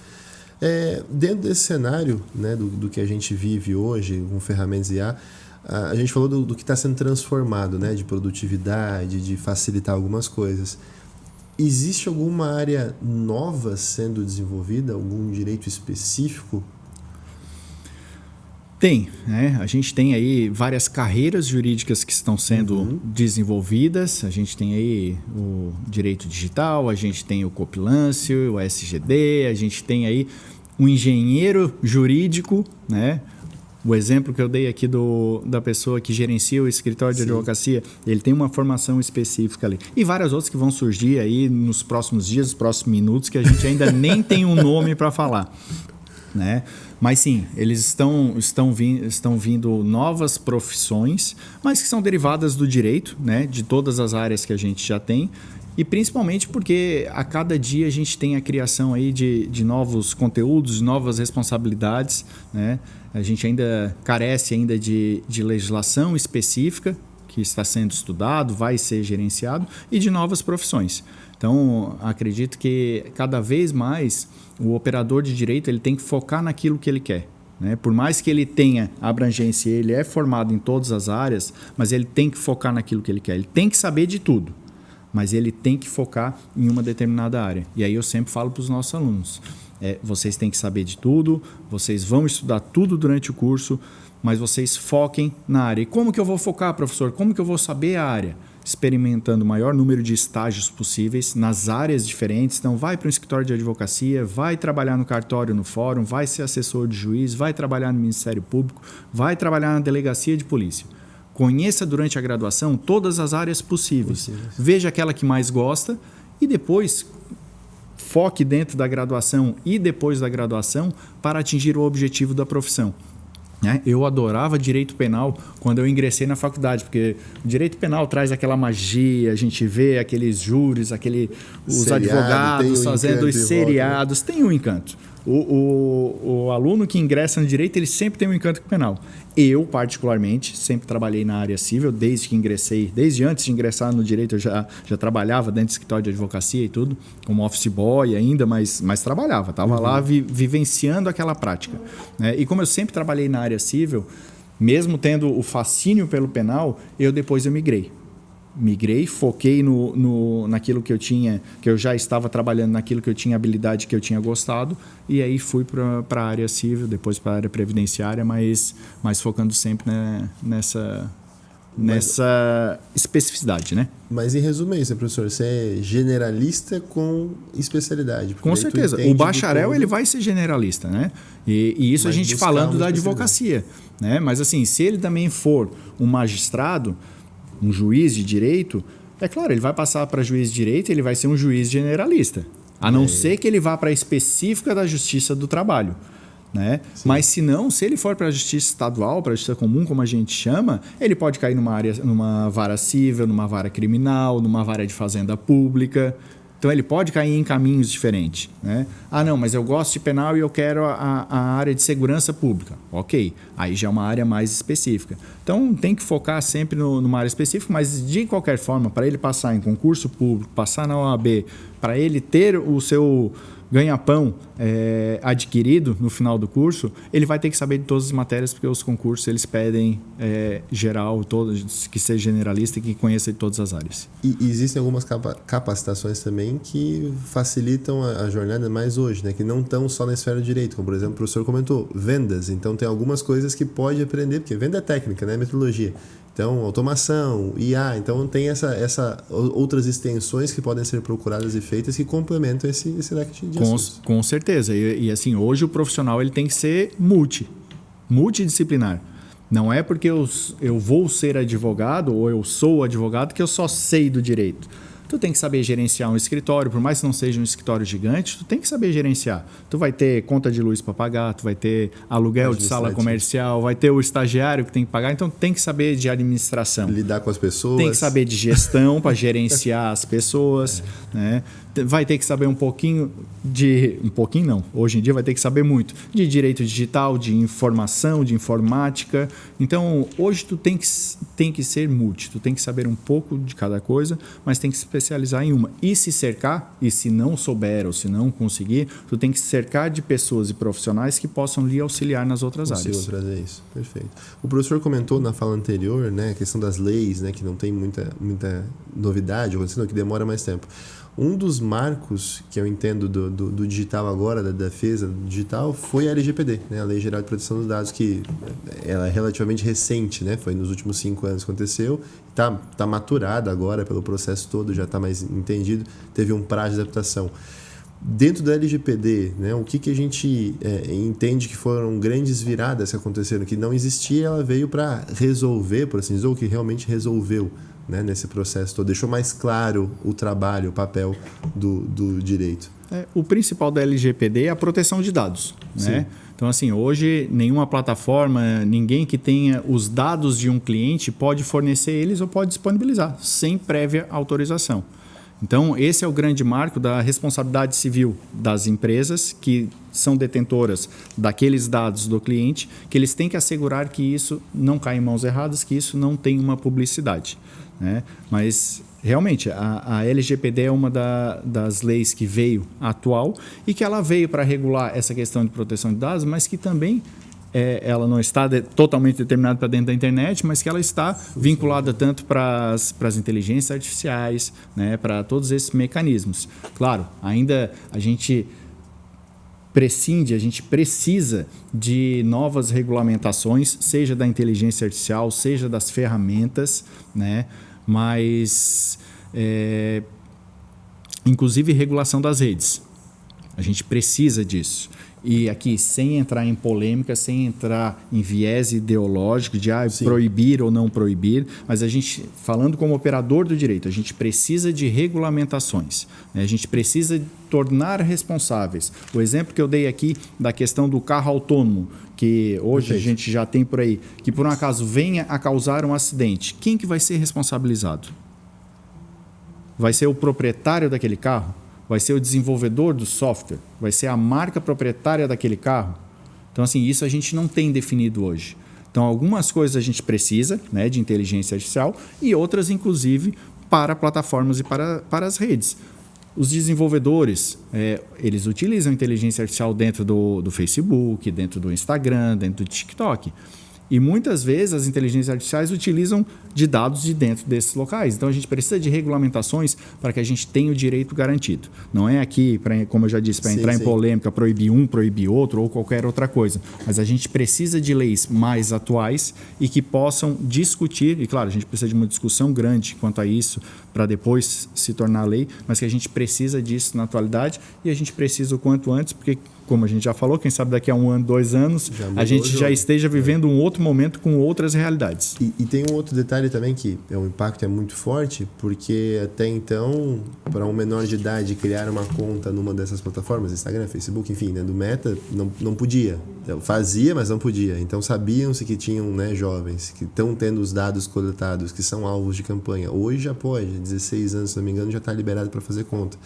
Dentro desse cenário, né, do que a gente vive hoje com ferramentas IA, A gente falou do que está sendo transformado, né? De produtividade, de facilitar algumas coisas. Existe alguma área nova sendo desenvolvida? Algum direito específico? Tem, né? A gente tem aí várias carreiras jurídicas que estão sendo desenvolvidas. A gente tem aí o direito digital, a gente tem o copilâncio, o SGD, a gente tem aí o engenheiro jurídico, né? O exemplo que eu dei aqui da pessoa que gerencia o escritório de advocacia, ele tem uma formação específica ali. E várias outras que vão surgir aí nos próximos dias, nos próximos minutos, que a gente ainda nem tem um nome para falar, né? Mas sim, eles estão vindo novas profissões, mas que são derivadas do direito, né? De todas as áreas que a gente já tem. E principalmente porque a cada dia a gente tem a criação aí de novos conteúdos, novas responsabilidades, né? A gente ainda carece ainda de legislação específica que está sendo estudado, vai ser gerenciado, e de novas profissões. Então, acredito que cada vez mais o operador de direito ele tem que focar naquilo que ele quer, né? Por mais que ele tenha abrangência, ele é formado em todas as áreas, mas ele tem que focar naquilo que ele quer. Ele tem que saber de tudo, mas ele tem que focar em uma determinada área. E aí eu sempre falo para os nossos alunos, vocês têm que saber de tudo, vocês vão estudar tudo durante o curso, mas vocês foquem na área. E como que eu vou focar, professor? Como que eu vou saber a área? Experimentando o maior número de estágios possíveis nas áreas diferentes. Então, vai para um escritório de advocacia, vai trabalhar no cartório, no fórum, vai ser assessor de juiz, vai trabalhar no Ministério Público, vai trabalhar na delegacia de polícia. Conheça durante a graduação todas as áreas possíveis. Veja aquela que mais gosta e depois foque dentro da graduação e depois da graduação para atingir o objetivo da profissão. Eu adorava direito penal quando eu ingressei na faculdade, porque o direito penal traz aquela magia, a gente vê aqueles júris, os advogados fazendo os seriados, tem um encanto. O aluno que ingressa no direito, ele sempre tem um encanto com o penal. Eu, particularmente, sempre trabalhei na área civil, desde antes de ingressar no direito, eu já trabalhava dentro do escritório de advocacia e tudo, como office boy ainda, mas trabalhava, estava lá vivenciando aquela prática, né? E como eu sempre trabalhei na área civil, mesmo tendo o fascínio pelo penal, depois eu migrei, foquei naquilo que eu tinha, que eu já estava trabalhando naquilo que eu tinha habilidade, que eu tinha gostado, e aí fui para a área civil, depois para a área previdenciária, mas focando sempre nessa especificidade, né? Mas em resumo é isso, professor, você é generalista com especialidade. Com certeza. O bacharel ele vai ser generalista, né? E isso a gente falando da advocacia, né? Mas assim, se ele também for um magistrado, um juiz de direito, é claro, ele vai passar para juiz de direito, ele vai ser um juiz generalista. A não ser que ele vá para a específica da Justiça do Trabalho, né? Mas se ele for para a Justiça Estadual, para a Justiça Comum, como a gente chama, ele pode cair numa vara civil, numa vara criminal, numa vara de fazenda pública. Então, ele pode cair em caminhos diferentes, né? Ah, não, mas eu gosto de penal e eu quero a área de segurança pública. Ok, aí já é uma área mais específica. Então, tem que focar sempre numa área específica, mas de qualquer forma, para ele passar em concurso público, passar na OAB, para ele ter o seu ganha-pão adquirido no final do curso, ele vai ter que saber de todas as matérias, porque os concursos eles pedem geral, que seja generalista e que conheça de todas as áreas. E existem algumas capacitações também que facilitam a jornada mais hoje, né? Que não estão só na esfera do direito, como por exemplo o professor comentou, vendas. Então tem algumas coisas que pode aprender, porque venda é técnica, né? Metodologia. Então, automação, IA, então tem essa outras extensões que podem ser procuradas e feitas que complementam esse leque de assuntos. Com certeza. E assim, hoje o profissional ele tem que ser multidisciplinar. Não é porque eu vou ser advogado ou eu sou advogado que eu só sei do direito. Tu tem que saber gerenciar um escritório, por mais que não seja um escritório gigante, tu tem que saber gerenciar. Tu vai ter conta de luz para pagar, tu vai ter aluguel de sala comercial, vai ter o estagiário que tem que pagar, então tem que saber de administração. Lidar com as pessoas. Tem que saber de gestão para gerenciar as pessoas, né? vai ter que saber um pouquinho não, hoje em dia vai ter que saber muito de direito digital, de informação, de informática. Então, hoje tu tem que ser multi, tu tem que saber um pouco de cada coisa, mas tem que se especializar em uma. E se cercar, e se não souber ou se não conseguir, tu tem que se cercar de pessoas e profissionais que possam lhe auxiliar nas outras áreas. Trazer isso, perfeito. O professor comentou na fala anterior, né, a questão das leis, né, que não tem muita novidade acontecendo, que demora mais tempo. Um dos marcos que eu entendo do digital agora, da defesa do digital, foi a LGPD, né? A Lei Geral de Proteção dos Dados, que ela é relativamente recente, né? Foi nos últimos 5 anos que aconteceu, tá maturada agora pelo processo todo, já está mais entendido, teve um prazo de adaptação. Dentro da LGPD, né, o que a gente entende que foram grandes viradas que aconteceram, que não existia, ela veio para resolver, por assim dizer, ou que realmente resolveu, né, nesse processo todo, deixou mais claro o trabalho, o papel do direito. O principal da LGPD é a proteção de dados, né? Então, assim, hoje nenhuma plataforma, ninguém que tenha os dados de um cliente pode fornecer eles ou pode disponibilizar, sem prévia autorização. Então, esse é o grande marco da responsabilidade civil das empresas que são detentoras daqueles dados do cliente, que eles têm que assegurar que isso não cai em mãos erradas, que isso não tem uma publicidade, né? Mas, realmente, a LGPD é uma das leis que veio atual e que ela veio para regular essa questão de proteção de dados, mas que também ela não está totalmente determinada para dentro da internet, mas que ela está vinculada tanto para as inteligências artificiais, né, para todos esses mecanismos. Claro, ainda a gente precisa de novas regulamentações, seja da inteligência artificial, seja das ferramentas, né, mas inclusive regulação das redes. A gente precisa disso. E aqui, sem entrar em polêmica, sem entrar em viés ideológico de proibir ou não proibir, mas a gente, falando como operador do direito, a gente precisa de regulamentações, né? A gente precisa tornar responsáveis. O exemplo que eu dei aqui da questão do carro autônomo, que hoje a gente já tem por aí, que por um acaso venha a causar um acidente, quem que vai ser responsabilizado? Vai ser o proprietário daquele carro? Vai ser o desenvolvedor do software? Vai ser a marca proprietária daquele carro? Então, assim, isso a gente não tem definido hoje. Então, algumas coisas a gente precisa, né, de inteligência artificial e outras, inclusive, para plataformas e para as redes. Os desenvolvedores, eles utilizam inteligência artificial dentro do Facebook, dentro do Instagram, dentro do TikTok. E muitas vezes as inteligências artificiais utilizam de dados de dentro desses locais. Então a gente precisa de regulamentações para que a gente tenha o direito garantido. Não é aqui, como eu já disse, para entrar em polêmica, proibir um, proibir outro ou qualquer outra coisa. Mas a gente precisa de leis mais atuais e que possam discutir. E claro, a gente precisa de uma discussão grande quanto a isso para depois se tornar lei, mas que a gente precisa disso na atualidade e a gente precisa o quanto antes, porque, como a gente já falou, quem sabe daqui a 1 ano, 2 anos, a gente já esteja vivendo um outro momento com outras realidades. E tem um outro detalhe também que o impacto é muito forte, porque até então, para um menor de idade criar uma conta numa dessas plataformas, Instagram, Facebook, enfim, né, do Meta, não podia. Fazia, mas não podia. Então sabiam-se que tinham, né, jovens que estão tendo os dados coletados, que são alvos de campanha. Hoje já pode, 16 anos, se não me engano, já está liberado para fazer conta.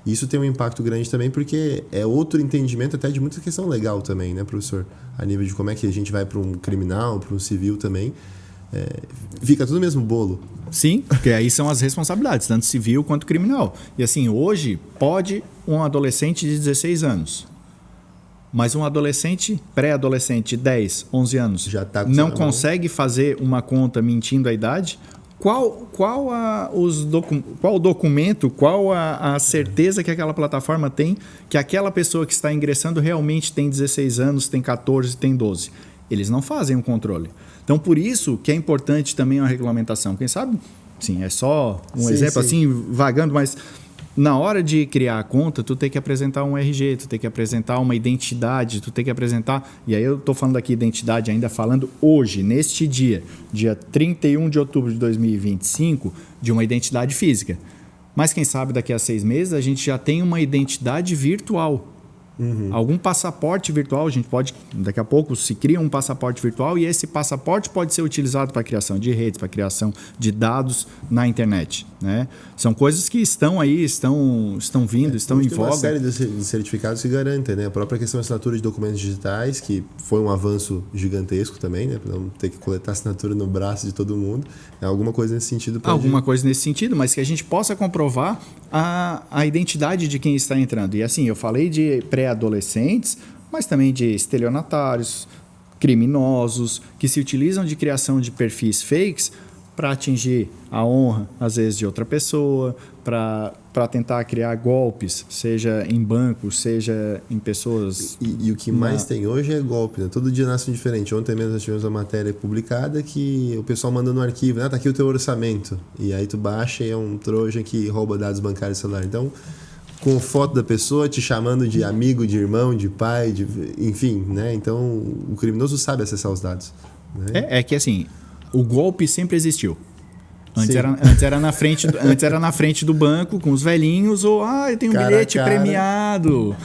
Isso tem um impacto grande também, porque é outro entendimento até de muita questão legal também, né, professor? A nível de como é que a gente vai para um criminal, para um civil também. Fica tudo no mesmo bolo. Sim, porque aí são as responsabilidades, tanto civil quanto criminal. E assim, hoje pode um adolescente de 16 anos, mas um adolescente, pré-adolescente de 10, 11 anos, já tá com não consegue fazer uma conta mentindo a idade. Qual o documento, qual a certeza que aquela plataforma tem que aquela pessoa que está ingressando realmente tem 16 anos, tem 14, tem 12? Eles não fazem um controle. Então, por isso que é importante também uma regulamentação. Quem sabe, sim, é só um exemplo assim, vagando, mas na hora de criar a conta, tu tem que apresentar um RG, tu tem que apresentar uma identidade, tu tem que apresentar... E aí eu estou falando aqui identidade ainda falando hoje, neste dia 31 de outubro de 2025, de uma identidade física. Mas quem sabe daqui a 6 meses a gente já tem uma identidade virtual. Algum passaporte virtual, a gente pode, daqui a pouco se cria um passaporte virtual e esse passaporte pode ser utilizado para a criação de redes, para a criação de dados na internet, né? São coisas que estão aí, estão vindo, estão em voga. Tem uma série de certificados que garantem, né? A própria questão da assinatura de documentos digitais, que foi um avanço gigantesco também, né? Para não ter que coletar assinatura no braço de todo mundo. É alguma coisa nesse sentido. Alguma coisa nesse sentido, mas que a gente possa comprovar a identidade de quem está entrando. E assim, eu falei de pré-adolescentes, mas também de estelionatários, criminosos, que se utilizam de criação de perfis fakes para atingir a honra, às vezes, de outra pessoa, para tentar criar golpes, seja em bancos, seja em pessoas... E o que mais tem hoje é golpe, né? Todo dia nasce um diferente. Ontem mesmo nós tivemos uma matéria publicada que o pessoal manda no arquivo, né? Tá aqui o teu orçamento. E aí tu baixa e é um trojan que rouba dados bancários e celular. Então, com foto da pessoa te chamando de amigo, de irmão, de pai, enfim, né? Então, o criminoso sabe acessar os dados. Né? É que assim, o golpe sempre existiu. Antes era na frente do banco com os velhinhos, ou eu tenho um bilhete premiado,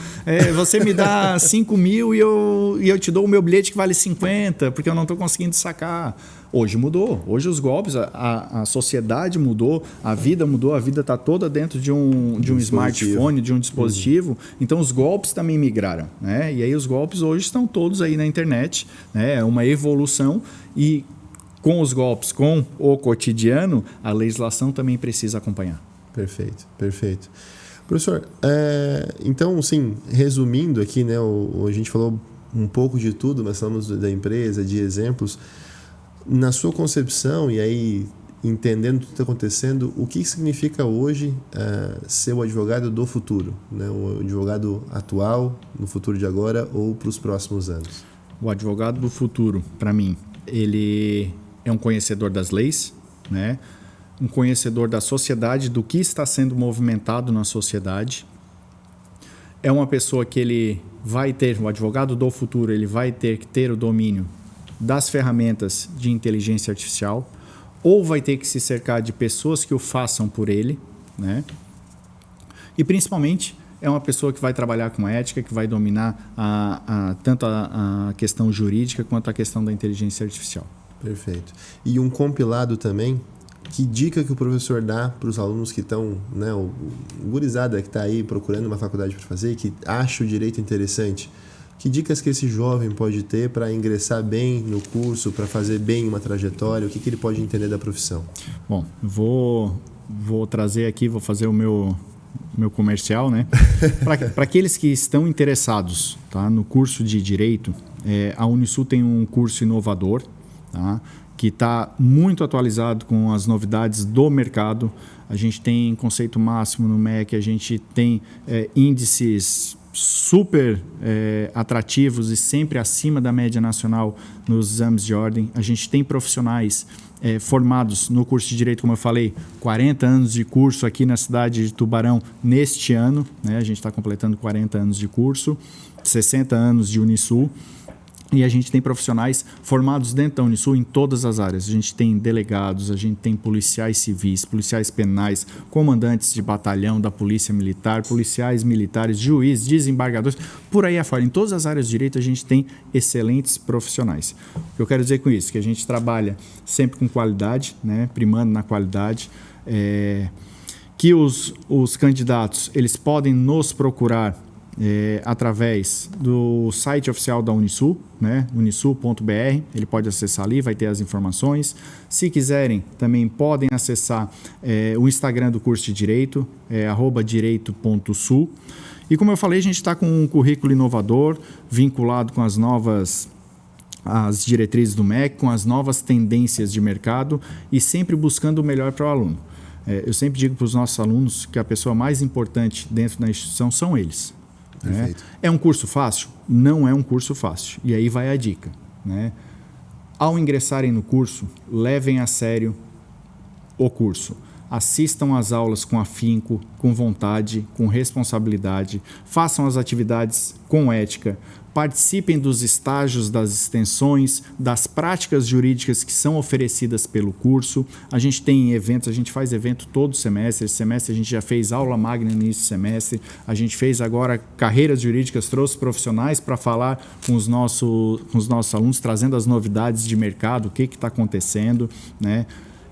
você me dá 5 mil e eu te dou o meu bilhete que vale 50, porque eu não estou conseguindo sacar. Hoje mudou, hoje os golpes, a sociedade mudou, a vida mudou, a vida está toda dentro de um smartphone, de um dispositivo, então os golpes também migraram, né? E aí os golpes hoje estão todos aí na internet, né? É uma evolução e com os golpes, com o cotidiano, a legislação também precisa acompanhar. Perfeito, perfeito. Professor, então, sim, resumindo aqui, né, a gente falou um pouco de tudo, mas falamos da empresa, de exemplos. Na sua concepção, e aí entendendo tudo que está acontecendo, o que significa hoje ser o advogado do futuro? Né? O advogado atual, no futuro de agora ou para os próximos anos? O advogado do futuro, para mim, ele é um conhecedor das leis, né? Um conhecedor da sociedade, do que está sendo movimentado na sociedade. É uma pessoa que ele vai ter, o advogado do futuro, ele vai ter que ter o domínio das ferramentas de inteligência artificial, ou vai ter que se cercar de pessoas que o façam por ele, né? E principalmente é uma pessoa que vai trabalhar com ética, que vai dominar tanto a questão jurídica quanto a questão da inteligência artificial. Perfeito. E um compilado também, que dica que o professor dá para os alunos que estão, né, o gurizada que está aí procurando uma faculdade para fazer, que acha o direito interessante, que dicas que esse jovem pode ter para ingressar bem no curso, para fazer bem uma trajetória, o que ele pode entender da profissão? Bom, vou trazer aqui, vou fazer o meu comercial, né? Para aqueles que estão interessados, tá, no curso de Direito, a Unisul tem um curso inovador, tá, que está muito atualizado com as novidades do mercado. A gente tem conceito máximo no MEC, a gente tem índices super atrativos e sempre acima da média nacional nos exames de ordem. A gente tem profissionais formados no curso de Direito, como eu falei, 40 anos de curso aqui na cidade de Tubarão neste ano, né? A gente está completando 40 anos de curso, 60 anos de Unisul. E a gente tem profissionais formados dentro da Unisul em todas as áreas. A gente tem delegados, a gente tem policiais civis, policiais penais, comandantes de batalhão da Polícia Militar, policiais militares, juízes, desembargadores, por aí afora. Em todas as áreas de direito a gente tem excelentes profissionais. O que eu quero dizer com isso? Que a gente trabalha sempre com qualidade, né? Primando na qualidade. Que os candidatos eles podem nos procurar através do site oficial da Unisul, né? unisul.br, ele pode acessar ali, vai ter as informações. Se quiserem, também podem acessar o Instagram do curso de Direito, @direito.sul. E como eu falei, a gente está com um currículo inovador, vinculado com as diretrizes do MEC, com as novas tendências de mercado e sempre buscando o melhor para o aluno. Eu sempre digo para os nossos alunos que a pessoa mais importante dentro da instituição são eles. Perfeito. É um curso fácil? Não é um curso fácil. E aí vai a dica, né? Ao ingressarem no curso, levem a sério o curso. assistam às aulas com afinco, com vontade, com responsabilidade, façam as atividades com ética, participem dos estágios das extensões, das práticas jurídicas que são oferecidas pelo curso. A gente tem eventos, a gente faz evento todo semestre. Esse semestre a gente já fez aula magna no início do semestre. A gente fez agora carreiras jurídicas, trouxe profissionais para falar com os nossos alunos, trazendo as novidades de mercado, o que está acontecendo, né?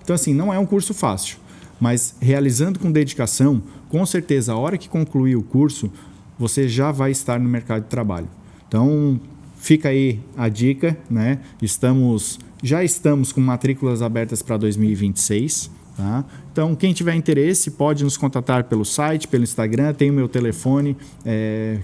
Então, assim, não é um curso fácil, mas realizando com dedicação, com certeza, a hora que concluir o curso, você já vai estar no mercado de trabalho. Então, fica aí a dica, né? Já estamos com matrículas abertas para 2026. Tá? Então, quem tiver interesse pode nos contatar pelo site, pelo Instagram, tem o meu telefone,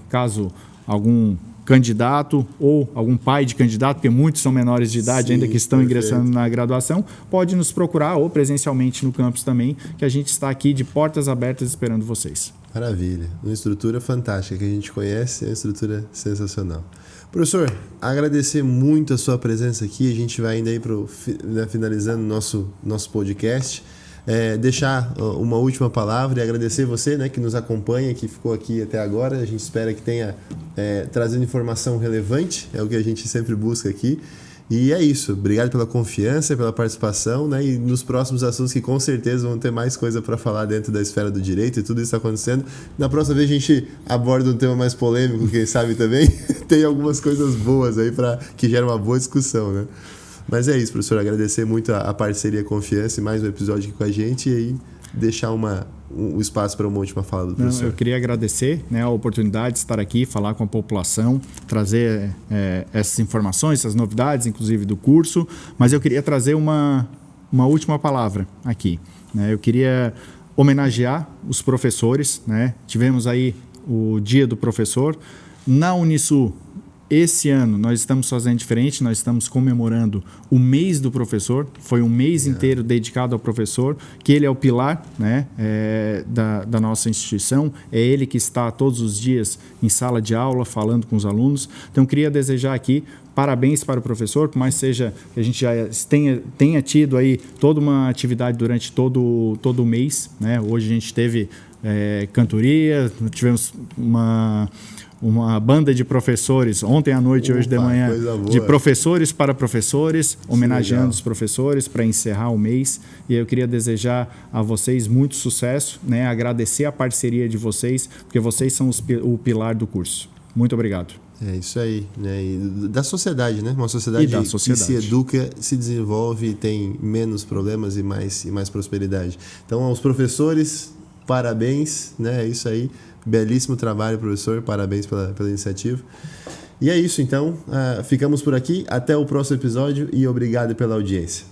caso algum candidato ou algum pai de candidato, porque muitos são menores de idade, ainda que estão ingressando na graduação, pode nos procurar ou presencialmente no campus também, que a gente está aqui de portas abertas esperando vocês. Maravilha. Uma estrutura fantástica que a gente conhece, é uma estrutura sensacional. Professor, agradecer muito a sua presença aqui. A gente vai indo aí finalizando nosso podcast. Deixar uma última palavra e agradecer você, né, que nos acompanha, que ficou aqui até agora. A gente espera que tenha trazendo informação relevante, é o que a gente sempre busca aqui. E é isso. Obrigado pela confiança, pela participação, né? E nos próximos assuntos que com certeza vão ter mais coisa para falar dentro da esfera do direito e tudo isso está acontecendo. Na próxima vez a gente aborda um tema mais polêmico, quem sabe também. Tem algumas coisas boas aí que geram uma boa discussão, né? Mas é isso, professor. Agradecer muito a parceria e a confiança e mais um episódio aqui com a gente e aí deixar um espaço para uma última fala do professor. Eu queria agradecer, né, a oportunidade de estar aqui, falar com a população, trazer essas informações, essas novidades, inclusive do curso, mas eu queria trazer uma última palavra aqui, né? Eu queria homenagear os professores, né? Tivemos aí o Dia do Professor. Na Unisul, esse ano nós estamos fazendo diferente, nós estamos comemorando o mês do professor, foi um mês inteiro dedicado ao professor, que ele é o pilar, né, da nossa instituição, é ele que está todos os dias em sala de aula falando com os alunos. Então queria desejar aqui parabéns para o professor, por mais seja que a gente já tenha tido aí toda uma atividade durante todo o mês, né? Hoje a gente teve cantoria, tivemos uma banda de professores, ontem à noite e hoje de manhã, de professores para professores, homenageando os professores para encerrar o mês. E eu queria desejar a vocês muito sucesso, né? Agradecer a parceria de vocês, porque vocês são o pilar do curso. Muito obrigado. É isso aí, né? E da sociedade, né? Uma sociedade que se educa, se desenvolve, tem menos problemas e mais prosperidade. Então, aos professores, parabéns, né? É isso aí. Belíssimo trabalho, professor. Parabéns pela iniciativa. E é isso, então. Ficamos por aqui. Até o próximo episódio e obrigado pela audiência.